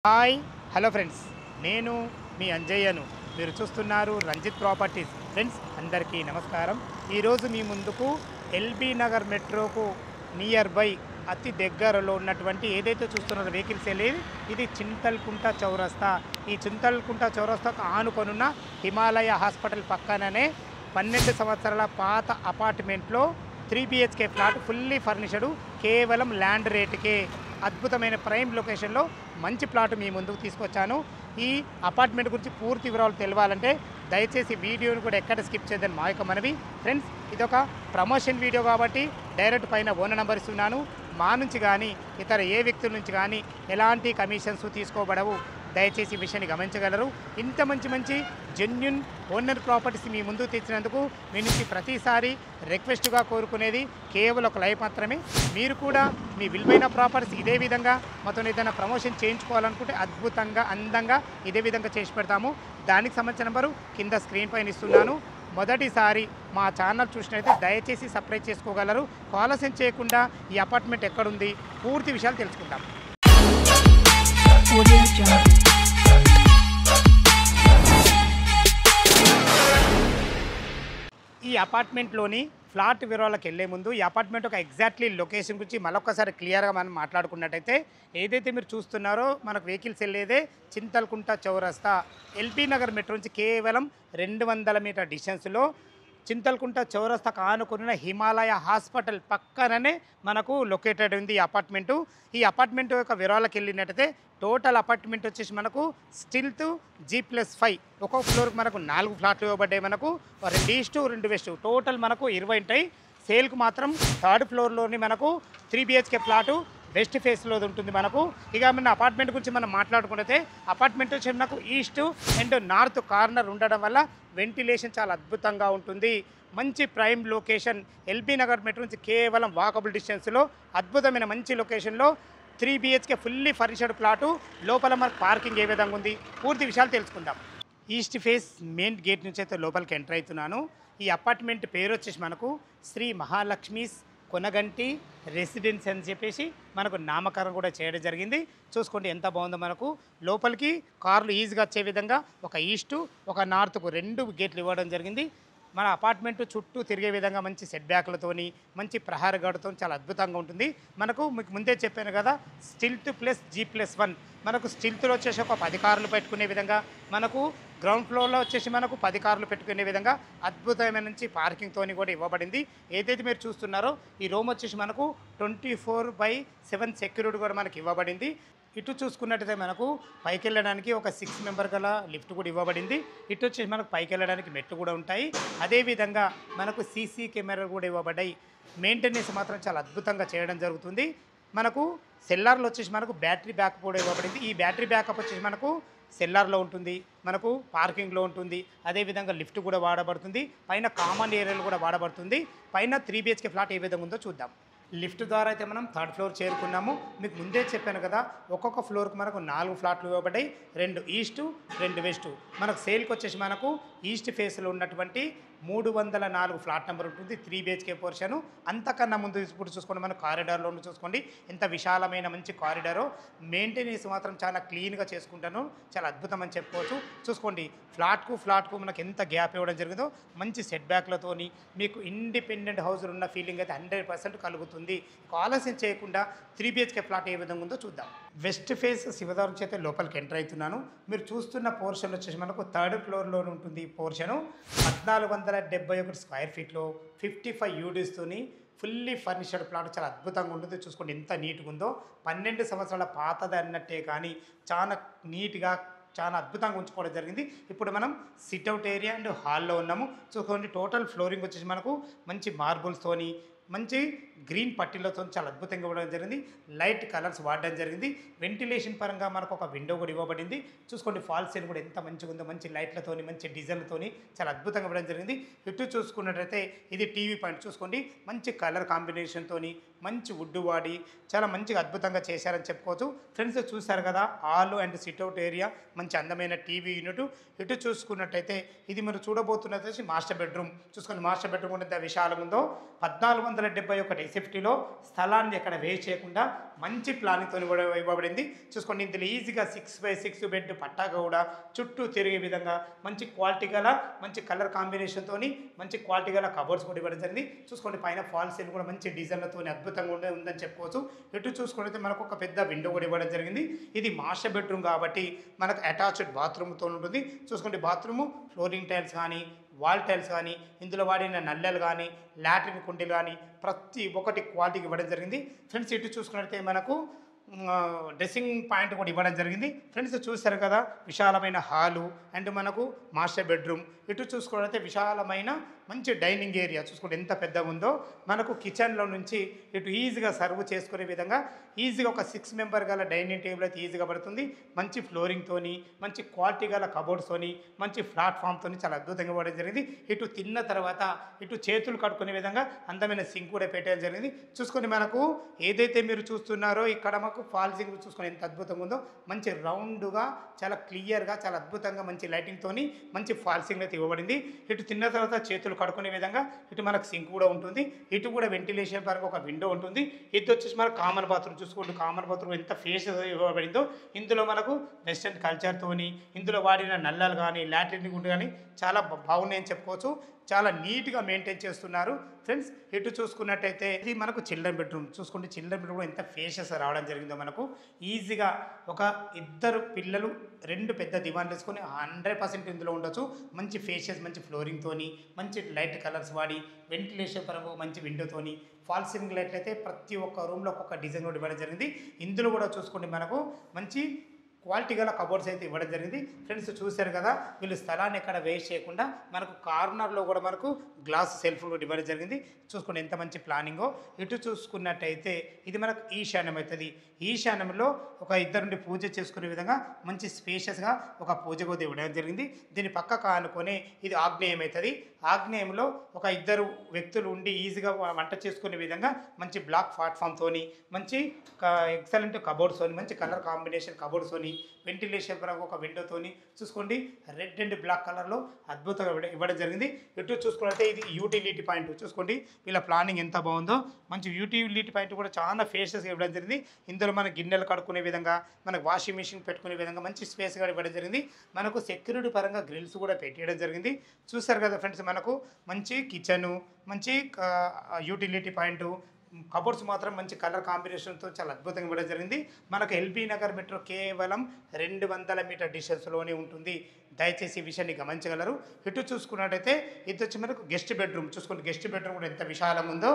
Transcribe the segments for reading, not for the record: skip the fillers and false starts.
Hi hello friends, నేను మీ అంజయ్యను. మీరు చూస్తున్నారు రంజిత్ ప్రాపర్టీస్. ఫ్రెండ్స్ అందరికీ నమస్కారం. ఈరోజు మీ ముందుకు ఎల్బీ నగర్ మెట్రోకు నియర్ బై అతి దగ్గరలో ఉన్నటువంటి ఏదైతే చూస్తున్నారో వెహికల్స్ వెళ్ళేది ఇది చింతల్కుంట చౌరస్తా. ఈ చింతల్కుంట చౌరస్తాకు ఆనుకొనున్న హిమాలయ హాస్పిటల్ పక్కననే 12 సంవత్సరాల పాత అపార్ట్మెంట్లో 3 BHK ఫ్లాట్ ఫుల్లీ ఫర్నిష్డ్, కేవలం ల్యాండ్ రేటుకే అద్భుతమైన ప్రైమ్ లొకేషన్లో మంచి ప్లాట్ మీ ముందుకు తీసుకొచ్చాను. ఈ అపార్ట్మెంట్ గురించి పూర్తి వివరాలు తెలియాలంటే దయచేసి వీడియోని కూడా ఎక్కడ స్కిప్ చేయదని మా యొక్క మనవి. ఫ్రెండ్స్, ఇదొక ప్రమోషన్ వీడియో కాబట్టి డైరెక్ట్ పైన ఓనర్ నెంబర్ ఇస్తున్నాను. మా నుంచి కానీ ఇతర ఏ వ్యక్తుల నుంచి కానీ ఎలాంటి కమిషన్స్ తీసుకోబడవు. దయచేసి ఈ విషయాన్ని గమనించగలరు. ఇంత మంచి జెన్యున్ ఓనర్ ప్రాపర్టీస్ మీ ముందుకు తెచ్చినందుకు మీ నుంచి ప్రతిసారి రిక్వెస్ట్గా కోరుకునేది కేవలం ఒక లైవ్ మాత్రమే. మీరు కూడా మీ విలువైన ప్రాపర్టీస్ ఇదే విధంగా మాతో ఏదైనా ప్రమోషన్ చేయించుకోవాలనుకుంటే అద్భుతంగా అందంగా ఇదే విధంగా చేసి పెడతాము. దానికి సంబంధించిన నెంబరు కింద స్క్రీన్ పైన ఇస్తున్నాను. మొదటిసారి మా ఛానల్ చూసినట్లయితే దయచేసి సబ్స్క్రైబ్ చేసుకోగలరు. ఆలస్యం చేయకుండా ఈ అపార్ట్మెంట్ ఎక్కడుంది పూర్తి విషయాలు తెలుసుకుందాం. ఈ అపార్ట్మెంట్లోని ఫ్లాట్ వివరాలకు వెళ్ళే ముందు ఈ అపార్ట్మెంట్ ఒక ఎగ్జాక్ట్లీ లొకేషన్ గురించి మరొకసారి క్లియర్గా మనం మాట్లాడుకున్నట్టయితే ఏదైతే మీరు చూస్తున్నారో మనకు వెహికల్స్ వెళ్ళేదే చింతల్కుంట చౌరస్తా. ఎల్బీ నగర్ మెట్రో నుంచి కేవలం 200 మీటర్ డిస్టెన్స్లో చింతల్కుంట చౌరస్తాకు ఆనుకున్న హిమాలయ హాస్పిటల్ పక్కననే మనకు లొకేటెడ్ ఉంది ఈ అపార్ట్మెంటు. ఈ అపార్ట్మెంట్ యొక్క వివరాలకు వెళ్ళినట్టయితే టోటల్ అపార్ట్మెంట్ వచ్చేసి మనకు స్టిల్త్ G+5 ఒక్కొక్క ఫ్లోర్కి మనకు 4 ఫ్లాట్లు ఇవ్వబడ్డాయి. మనకు 2 ఈస్ట్ 2 వెస్ట్ టోటల్ మనకు 20 ఉంటాయి. సేల్కు మాత్రం 3rd ఫ్లోర్లోని మనకు 3 BHK ఫ్లాటు వెస్ట్ ఫేస్లో ఉంటుంది. మనకు ఇక మన అపార్ట్మెంట్ గురించి మనం మాట్లాడుకుంటే అపార్ట్మెంట్ వచ్చి మనకు ఈస్ట్ అండ్ నార్త్ కార్నర్ ఉండడం వల్ల వెంటిలేషన్ చాలా అద్భుతంగా ఉంటుంది. మంచి prime location LB Nagar metro నుంచి కేవలం వాకబుల్ డిస్టెన్స్లో అద్భుతమైన మంచి లొకేషన్లో 3 BHK ఫుల్లీ ఫర్నిష్డ్ ప్లాటు. లోపల మనకు పార్కింగ్ ఏ విధంగా ఉంది పూర్తి విషయాలు తెలుసుకుందాం. ఈస్ట్ ఫేస్ మెయిన్ గేట్ నుంచి అయితే లోపలికి ఎంటర్ అవుతున్నాను. ఈ అపార్ట్మెంట్ పేరు వచ్చేసి మనకు శ్రీ మహాలక్ష్మీస్ కొనగంటి రెసిడెన్స్ అని చెప్పేసి మనకు నామకరణం కూడా చేయడం జరిగింది. చూసుకోండి ఎంత బాగుందో. మనకు లోపలికి కార్లు ఈజీగా వచ్చే విధంగా ఒక ఈస్టు ఒక నార్త్కు 2 గేట్లు ఇవ్వడం జరిగింది. మన అపార్ట్మెంట్ చుట్టూ తిరిగే విధంగా మంచి సెట్ బ్యాక్లతోని మంచి ప్రహార గడుతో చాలా అద్భుతంగా ఉంటుంది. మనకు మీకు ముందే చెప్పాను కదా, స్టిల్త్ ప్లస్ G+1 మనకు స్టిల్త్లో వచ్చేసి ఒక 10 కార్లు పెట్టుకునే విధంగా, మనకు గ్రౌండ్ ఫ్లోర్లో వచ్చేసి మనకు 10 కార్లు పెట్టుకునే విధంగా అద్భుతమైన నుంచి పార్కింగ్తోని కూడా ఇవ్వబడింది. ఏదైతే మీరు చూస్తున్నారో ఈ రూమ్ వచ్చేసి మనకు 24/7 సెక్యూరిటీ కూడా మనకి ఇవ్వబడింది. ఇటు చూసుకున్నట్టయితే మనకు పైకి వెళ్ళడానికి ఒక 6 మెంబర్ గల లిఫ్ట్ కూడా ఇవ్వబడింది. ఇటు వచ్చేసి మనకు పైకి వెళ్ళడానికి మెట్లు కూడా ఉంటాయి. అదేవిధంగా మనకు CC కెమెరాలు కూడా ఇవ్వబడ్డాయి. మెయింటెనెన్స్ మాత్రం చాలా అద్భుతంగా చేయడం జరుగుతుంది. మనకు సెల్లార్లో వచ్చేసి మనకు బ్యాటరీ బ్యాకప్ కూడా ఇవ్వబడింది. ఈ బ్యాటరీ బ్యాకప్ వచ్చేసి మనకు సెల్లార్లో ఉంటుంది, మనకు పార్కింగ్లో ఉంటుంది. అదేవిధంగా లిఫ్ట్ కూడా వాడబడుతుంది. పైన కామన్ ఏరియాలు కూడా వాడబడుతుంది. పైన 3 BHK ఫ్లాట్ ఏ విధంగా ఉందో చూద్దాం. లిఫ్ట్ ద్వారా అయితే మనం 3rd ఫ్లోర్ చేరుకున్నాము. మీకు ముందే చెప్పాను కదా, ఒక్కొక్క ఫ్లోర్కి మనకు 4 ఫ్లాట్లు ఇవ్వబడ్డాయి. 2 ఈస్టు 2 వెస్టు. మనకు సేల్కి వచ్చేసి మనకు ఈస్ట్ ఫేస్లో ఉన్నటువంటి 304 ఫ్లాట్ నెంబర్ ఉంటుంది. 3 BHK పోర్షను. అంతకన్నా ముందు ఇప్పుడు చూసుకోండి, మన కారిడార్లో చూసుకోండి ఎంత విశాలమైన మంచి కారిడారో. మెయింటెనెన్స్ మాత్రం చాలా క్లీన్గా చేసుకుంటాను, చాలా అద్భుతం అని చెప్పుకోవచ్చు. చూసుకోండి ఫ్లాట్కు మనకు ఎంత గ్యాప్ ఇవ్వడం జరిగిందో. మంచి సెట్ బ్యాక్లతోని మీకు ఇండిపెండెంట్ హౌస్లో ఉన్న ఫీలింగ్ అయితే 100% కలుగుతుంది. ఆలస్యం చేయకుండా 3 BHK ఫ్లాట్ ఏ విధంగా ఉందో చూద్దాం. వెస్ట్ ఫేస్ శివదారు చేత లోపలికి ఎంటర్ అవుతున్నాను. మీరు చూస్తున్న పోర్షన్ వచ్చేసి మనకు 3rd ఫ్లోర్లో ఉంటుంది. ఈ పోర్షను 1471 స్క్వేర్ ఫీట్లో 55 యూడిస్తోని ఫుల్లీ ఫర్నిష్డ్ ప్లాట్ చాలా అద్భుతంగా ఉంటుంది. చూసుకోండి ఎంత నీట్గా ఉందో. 12 సంవత్సరాల పాతది అన్నట్టే కానీ చాలా నీట్గా చాలా అద్భుతంగా ఉంచుకోవడం జరిగింది. ఇప్పుడు మనం సిట్అవుట్ ఏరియా అండ్ హాల్లో ఉన్నాము. చూసుకోండి టోటల్ ఫ్లోరింగ్ వచ్చేసి మనకు మంచి మార్బుల్స్తోని మంచి గ్రీన్ పట్టీలతో చాలా అద్భుతంగా ఇవ్వడం జరిగింది. లైట్ కలర్స్ వాడడం జరిగింది. వెంటిలేషన్ పరంగా మనకు ఒక విండో కూడా ఇవ్వబడింది. చూసుకోండి ఫాల్ సీన్ కూడా ఎంత మంచిగా ఉందో. మంచి లైట్లతోని మంచి డిజైన్లతోని చాలా అద్భుతంగా ఇవ్వడం జరిగింది. ఇటు చూసుకున్నట్లయితే ఇది టీవీ పాయింట్. చూసుకోండి మంచి కలర్ కాంబినేషన్తోని మంచి వుడ్ వాడి చాలా మంచిగా అద్భుతంగా చేశారని చెప్పుకోవచ్చు. ఫ్రెండ్స్ చూశారు కదా, హాల్ అండ్ సిట్అవుట్ ఏరియా, మంచి అందమైన టీవీ యూనిట్. ఇటు చూసుకున్నట్టయితే ఇది మీరు చూడబోతున్నది వచ్చి మాస్టర్ బెడ్రూమ్. చూసుకోండి, మాస్టర్ బెడ్రూమ్ ఎంత విశాలంగా ఉందో. 1471 ఎస్ఎఫ్టీలో స్థలాన్ని ఎక్కడ వేస్ట్ చేయకుండా మంచి ప్లానింగ్తో ఇవ్వబడింది. చూసుకోండి, ఇందులో ఈజీగా 6x6 బెడ్ పట్టాగా కూడా చుట్టూ తిరిగే విధంగా మంచి క్వాలిటీ గల మంచి కలర్ కాంబినేషన్తో మంచి క్వాలిటీ గల కబోర్డ్స్ కూడా ఇవ్వడం జరిగింది. చూసుకోండి, పైన ఫాల్ సీలింగ్ కూడా మంచి డిజైన్లతో అద్భుతంగా ఉందని చెప్పుకోవచ్చు. ఇటు చూసుకుంటే మనకు ఒక పెద్ద విండో కూడా ఇవ్వడం జరిగింది. ఇది మాస్టర్ బెడ్రూమ్ కాబట్టి మనకు అటాచ్డ్ బాత్రూమ్తో ఉంటుంది. చూసుకోండి, బాత్రూము ఫ్లోరింగ్ టైల్స్ కానీ వాల్ టైల్స్ కానీ ఇందులో వాడిన నల్లలు కానీ లాట్రిన్ కుండీలు కానీ ప్రతి ఒక్కటి క్వాలిటీకి ఇవ్వడం జరిగింది. ఫ్రెండ్స్ ఇటు చూసుకున్నట్లయితే మనకు డ్రెస్సింగ్ పాయింట్ కూడా ఇవ్వడం జరిగింది. ఫ్రెండ్స్ చూశారు కదా, విశాలమైన హాలు అండ్ మనకు మాస్టర్ బెడ్రూమ్. ఇటు చూసుకున్నట్లయితే విశాలమైన మంచి డైనింగ్ ఏరియా. చూసుకోండి ఎంత పెద్దగా ఉందో. మనకు కిచెన్లో నుంచి ఇటు ఈజీగా సర్వ్ చేసుకునే విధంగా ఈజీగా ఒక 6 మెంబర్ గల డైనింగ్ టేబుల్ అయితే ఈజీగా పడుతుంది. మంచి ఫ్లోరింగ్తోని మంచి క్వాలిటీ గల కబోర్డ్స్తోని మంచి ప్లాట్ఫామ్తో చాలా అద్భుతంగా ఇవ్వడం జరిగింది. ఇటు తిన్న తర్వాత ఇటు చేతులు కట్టుకునే విధంగా అందమైన సింక్ కూడా పెట్టడం జరిగింది. చూసుకొని మనకు ఏదైతే మీరు చూస్తున్నారో ఇక్కడ మాకు ఫాల్ సింగ్ చూసుకొని ఎంత అద్భుతంగా ఉందో. మంచి రౌండ్గా చాలా క్లియర్గా చాలా అద్భుతంగా మంచి లైటింగ్తోని మంచి ఫాల్ సింగ్ అయితే ఇవ్వబడింది. ఇటు తిన్న తర్వాత చేతులు కడుకునే విధంగా ఇటు మనకు సింక్ కూడా ఉంటుంది. ఇటు కూడా వెంటిలేషన్ పరంగా ఒక విండో ఉంటుంది. ఇది వచ్చేసి మనకు కామన్ బాత్రూమ్. చూసుకోండి, కామన్ బాత్రూమ్ ఎంత ఫేస్ ఇవ్వబడిందో. ఇందులో మనకు వెస్టర్న్ కల్చర్తోని ఇందులో వాడిన నల్లలు కానీ లాట్రిన్ గుండు కానీ చాలా బాగున్నాయని చెప్పుకోవచ్చు. చాలా నీట్గా మెయింటైన్ చేస్తున్నారు. ఫ్రెండ్స్ ఇటు చూసుకున్నట్టయితే ఇది మనకు చిల్డ్రన్ బెడ్రూమ్. చూసుకోండి, చిల్డ్రన్ బెడ్రూమ్ ఎంత ఫేషియస్ రావడం జరిగిందో. మనకు ఈజీగా ఒక 2 పిల్లలు 2 పెద్ద దివాన్లు వేసుకొని 100% ఇందులో ఉండొచ్చు. మంచి ఫేషియస్ మంచి ఫ్లోరింగ్తోని మంచి లైట్ కలర్స్ వాడి వెంటిలేషన్ పరంగా మంచి విండోతోని ఫాల్ సీలింగ్ లైట్లు అయితే ప్రతి ఒక్క రూమ్లో ఒక్కొక్క డిజైన్ కూడా ఇవ్వడం జరిగింది. ఇందులో కూడా చూసుకోండి మనకు మంచి క్వాలిటీ గల కబోర్డ్స్ అయితే ఇవ్వడం జరిగింది. ఫ్రెండ్స్ చూశారు కదా, వీళ్ళు స్థలాన్ని ఎక్కడ వేస్ట్ చేయకుండా మనకు కార్నర్లో కూడా మనకు గ్లాస్ సెల్ఫ్ కూడా ఇవ్వడం జరిగింది. చూసుకోండి ఎంత మంచి ప్లానింగో. ఇటు చూసుకున్నట్టయితే ఇది మనకు ఈశాన్యం అవుతుంది. ఈశాన్యంలో ఒక 2 నుండి పూజ చేసుకునే విధంగా మంచి స్పేషియస్గా ఒక పూజ గది ఇవ్వడం జరిగింది. దీని పక్కకు ఆనుకొని ఇది ఆగ్నేయం అవుతుంది. ఆగ్నేయంలో ఒక 2 వ్యక్తులు ఉండి ఈజీగా వంట చేసుకునే విధంగా మంచి బ్లాక్ ప్లాట్ఫామ్తోని మంచి ఎక్సలెంట్ కబోర్డ్స్తోని మంచి కలర్ కాంబినేషన్ కబోర్డ్స్తోని వెంటిలేషన్ పరంగా ఒక విండోతోని చూసుకోండి రెడ్ అండ్ బ్లాక్ కలర్లో అద్భుతంగా ఇవ్వడం జరిగింది. ఇటు చూసుకుంటే ఇది యూటిలిటీ పాయింట్. చూసుకోండి వీళ్ళ ప్లానింగ్ ఎంత బాగుందో. మంచి యూటిలిటీ పాయింట్ కూడా చాలా ఫేషియస్గా ఇవ్వడం జరిగింది. ఇందులో మన గిన్నెలు కడుక్కునే విధంగా మనకు వాషింగ్ మిషన్ పెట్టుకునే విధంగా మంచి స్పేస్గా ఇవ్వడం జరిగింది. మనకు సెక్యూరిటీ పరంగా గ్రిల్స్ కూడా పెట్టేయడం జరిగింది. చూసారు కదా ఫ్రెండ్స్, మనకు మంచి కిచెను మంచి యూటిలిటీ పాయింట్ కబోర్డ్స్ మాత్రం మంచి కలర్ కాంబినేషన్తో చాలా అద్భుతంగా ఇవ్వడం జరిగింది. మనకు ఎల్బీ నగర్ మెట్రో కేవలం 200 మీటర్ డిస్టెన్స్లోనే ఉంటుంది. దయచేసి ఈ విషయాన్ని గమనించగలరు. ఇటు చూసుకున్నట్టయితే ఇది వచ్చి మనకు గెస్ట్ బెడ్రూమ్. చూసుకోండి, గెస్ట్ బెడ్రూమ్ కూడా ఎంత విశాలంగా ఉందో.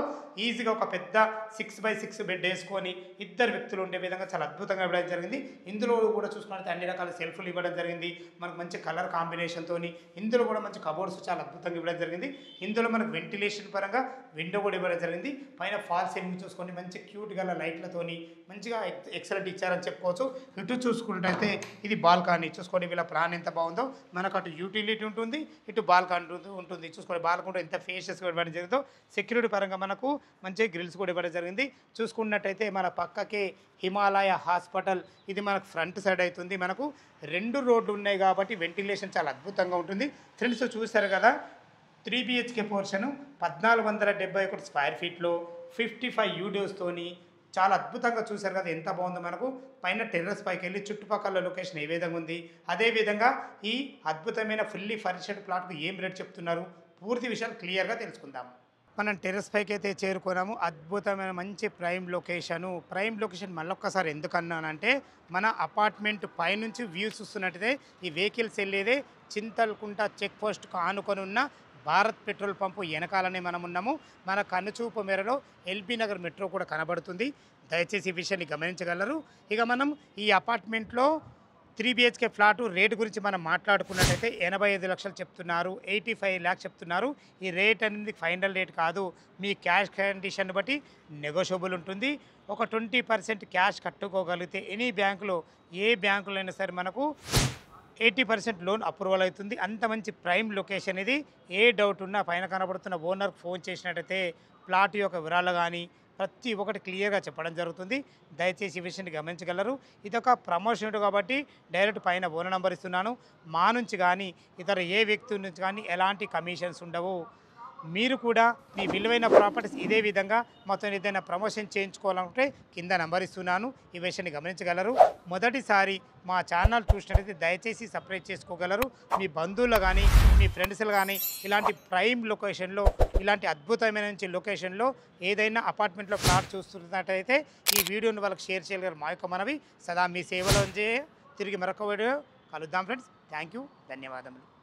ఈజీగా ఒక పెద్ద 6x6 బెడ్ వేసుకొని 2 వ్యక్తులు ఉండే విధంగా చాలా అద్భుతంగా ఇవ్వడం జరిగింది. ఇందులో కూడా చూసుకున్నట్లయితే అన్ని రకాల సెల్ఫ్లు ఇవ్వడం జరిగింది. మనకు మంచి కలర్ కాంబినేషన్తో ఇందులో కూడా మంచి కబోర్డ్స్ చాలా అద్భుతంగా ఇవ్వడం జరిగింది. ఇందులో మనకు వెంటిలేషన్ పరంగా విండో కూడా ఇవ్వడం జరిగింది. పైన ఫాల్ సీలింగ్ చూసుకొని మంచి క్యూట్ గల లైట్లతోని మంచిగా ఎక్సలెంట్ ఇచ్చారని చెప్పుకోవచ్చు. ఇటు చూసుకున్నట్టయితే ఇది బాల్కనీ. చూసుకోండి వీళ్ళ ప్లాన్ ఎంత బాగుందో. మనకు అటు యూటిలిటీ ఉంటుంది, ఇటు బాల్కనీ ఉంటుంది. చూసుకోండి బాల్కనీ ఎంత ఫేషియస్గా ఇవ్వడం జరిగిందో. సెక్యూరిటీ పరంగా మనకు మంచి గ్రిల్స్ కూడా ఇవ్వడం జరిగింది. చూసుకున్నట్టయితే మన పక్కకే హిమాలయ హాస్పిటల్. ఇది మనకు ఫ్రంట్ సైడ్ అవుతుంది. మనకు 2 రోడ్లు ఉన్నాయి కాబట్టి వెంటిలేషన్ చాలా అద్భుతంగా ఉంటుంది. ఫ్రెండ్స్ చూశారు కదా, 3 BHK పోర్షను 1471 స్క్వేర్ ఫీట్లో 55 యూడియోస్తోని చాలా అద్భుతంగా చూశారు కదా ఎంత బాగుందో. మనకు పైన టెర్రస్ పైకి వెళ్ళి చుట్టుపక్కల లొకేషన్ ఏ విధంగా ఉంది, అదేవిధంగా ఈ అద్భుతమైన ఫుల్లీ ఫర్నిచర్డ్ ప్లాట్కు ఏం రేట్ చెప్తున్నారు, పూర్తి విషయాలు క్లియర్గా తెలుసుకుందాం. మనం టెర్రస్ పైకి అయితే చేరుకున్నాము. అద్భుతమైన మంచి ప్రైమ్ లొకేషన్ మళ్ళొక్కసారి ఎందుకన్నానంటే మన అపార్ట్మెంట్ పైనుంచి వ్యూస్ చూస్తున్నట్టయితే ఈ వెహికల్స్ వెళ్ళేదే చింతల్కుంట చెక్ పోస్ట్కు ఆనుకొని ఉన్న భారత్ పెట్రోల్ పంపు వెనకాలనే మనం ఉన్నాము. మన కనుచూపు మేరలో ఎల్బీ నగర్ మెట్రో కూడా కనబడుతుంది. దయచేసి ఈ విషయాన్ని గమనించగలరు. ఇక మనం ఈ అపార్ట్మెంట్లో 3 BHK ఫ్లాటు రేటు గురించి మనం మాట్లాడుకున్నట్టయితే 85 లక్షలు చెప్తున్నారు, 85 lakhs చెప్తున్నారు. ఈ రేట్ అనేది ఫైనల్ రేట్ కాదు. మీ క్యాష్ కండిషన్ బట్టి నెగోషియబుల్ ఉంటుంది. ఒక 20% క్యాష్ కట్టుకోగలిగితే ఎనీ బ్యాంకులో ఏ బ్యాంకులో అయినా సరే మనకు 80% లోన్ అప్రూవల్ అవుతుంది. అంత మంచి ప్రైమ్ లొకేషన్ ఇది. ఏ డౌట్ ఉన్నా పైన కనబడుతున్న ఓనర్కి ఫోన్ చేసినట్టయితే ప్లాట్ యొక్క వివరాలు కానీ ప్రతి ఒక్కటి క్లియర్గా చెప్పడం జరుగుతుంది. దయచేసి ఈ విషయాన్ని గమనించగలరు. ఇదొక ప్రమోషన్ కాబట్టి డైరెక్ట్ పైన ఫోన్ నంబర్ ఇస్తున్నాను. మా నుంచి కానీ ఇతర ఏ వ్యక్తి నుంచి కానీ ఎలాంటి కమిషన్స్ ఉండవు. మీరు కూడా మీ విలువైన ప్రాపర్టీస్ ఇదే విధంగా మొత్తం ఏదైనా ప్రమోషన్ చేయించుకోవాలనుకుంటే కింద నంబర్ ఇస్తున్నాను. ఈ విషయాన్ని గమనించగలరు. మొదటిసారి మా ఛానల్ చూసినట్లయితే దయచేసి సబ్స్క్రైబ్ చేసుకోగలరు. మీ బంధువులు కానీ మీ ఫ్రెండ్స్లు కానీ ఇలాంటి ప్రైమ్ లొకేషన్లో ఇలాంటి అద్భుతమైన నుంచి లొకేషన్లో ఏదైనా అపార్ట్మెంట్లో ఫ్లాట్ చూస్తున్నట్టయితే ఈ వీడియోని వాళ్ళకి షేర్ చేయగలరు. మా యొక్క మనవి సదా మీ సేవలో తిరిగి మరొక వీడియో కలుద్దాం ఫ్రెండ్స్. థ్యాంక్ యూ, ధన్యవాదములు.